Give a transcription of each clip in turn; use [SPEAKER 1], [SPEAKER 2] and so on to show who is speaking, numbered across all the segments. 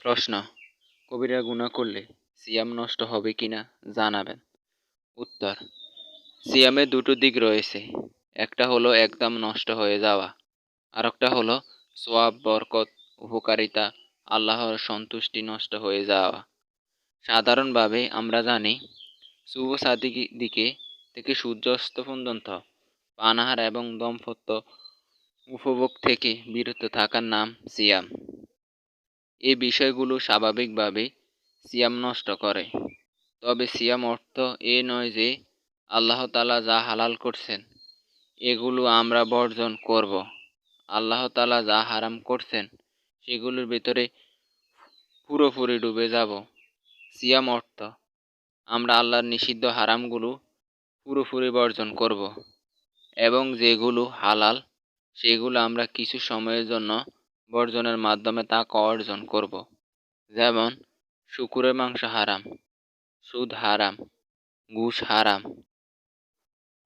[SPEAKER 1] প্রশ্ন: কবিরা গুনাহ করলে সিয়াম নষ্ট হবে কিনা জানাবেন। উত্তর: সিয়ামের দুটো দিক রয়েছে। একটা হলো একদম নষ্ট হয়ে যাওয়া, আরেকটা হলো সওয়াব, বরকত, উপকারিতা, আল্লাহর সন্তুষ্টি নষ্ট হয়ে যাওয়া। সাধারণভাবে আমরা জানি, শুভ দিকে থেকে সূর্যাস্ত পর্যন্ত পানাহার এবং দম্পত্য উপভোগ থেকে বিরত থাকার নাম সিয়াম। এই বিষয়গুলো স্বাভাবিকভাবে সিয়াম নষ্ট করে। তবে সিয়াম অর্থ এ নয় যে আল্লাহ তাআলা যা হালাল করছেন এগুলো আমরা বর্জন করব। আল্লাহ তাআলা যা হারাম করছেন সেগুলোর ভেতরে পুরোপুরি ডুবে যাব। সিয়াম অর্থ আমরা আল্লাহর নিষিদ্ধ হারামগুলো পুরোপুরি বর্জন করব এবং যেগুলো হালাল সেগুলো আমরা কিছু সময়ের জন্য বর্জনের মাধ্যমে তা অর্জন করব। যেমন শূকরের মাংস হারাম, সুদ হারাম, ঘুষ হারাম।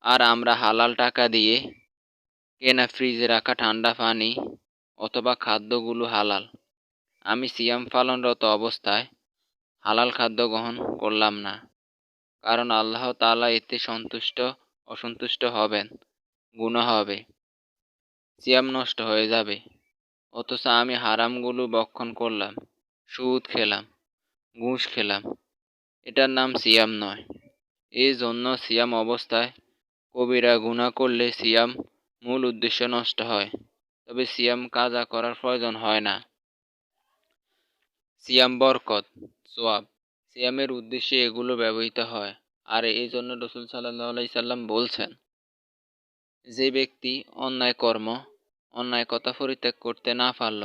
[SPEAKER 1] আর আমরা হালাল টাকা দিয়ে কেনা ফ্রিজে রাখা ঠান্ডা পানি অথবা খাদ্যগুলো হালাল। আমি সিয়াম পালনরত অবস্থায় হালাল খাদ্য গ্রহণ করলাম না, কারণ আল্লাহ তাআলা এতে অসন্তুষ্ট হবেন, গুনাহ হবে, সিয়াম নষ্ট হয়ে যাবে। অথচ আমি হারামগুলো ভক্ষণ করলাম, সুদ খেলাম, ঘুষ খেলাম, এটার নাম সিয়াম নয়। এই জন্য সিয়াম অবস্থায় কবিরা গুনাহ করলে সিয়াম মূল উদ্দেশ্য নষ্ট হয়, তবে সিয়াম কাজা করার প্রয়োজন হয় না। সিয়াম বরকত, সওয়াব, সিয়ামের উদ্দেশ্যে এগুলো ব্যবহৃত হয়। আর এই জন্য রাসূল সাল্লাল্লাহু আলাইহি সাল্লাম বলছেন, যে ব্যক্তি অন্যায় কথা পরিত্যাগ করতে না পারল,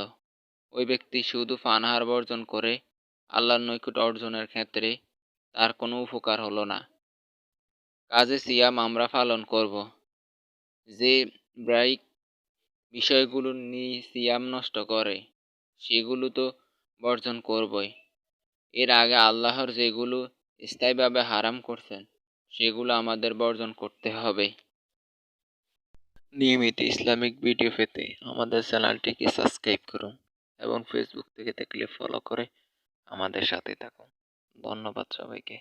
[SPEAKER 1] ওই ব্যক্তি শুধু পানাহার বর্জন করে আল্লাহর নৈকট্য অর্জনের ক্ষেত্রে তার কোনো উপকার হলো না। কাজে সিয়াম আমরা পালন করব। যে ব্যয় বিষয়গুলো সিয়াম নষ্ট করে সেগুলো তো বর্জন করবই। এর আগে আল্লাহর যেগুলো স্থায়ীভাবে হারাম করছেন সেগুলো আমাদের বর্জন করতে হবে। নিয়মিত ইসলামিক ভিডিও পেতে আমাদের চ্যানেলটিকে সাবস্ক্রাইব করুন এবং ফেসবুক থেকে দেখলে ফলো করে আমাদের সাথে থাকুন। ধন্যবাদ সবাইকে।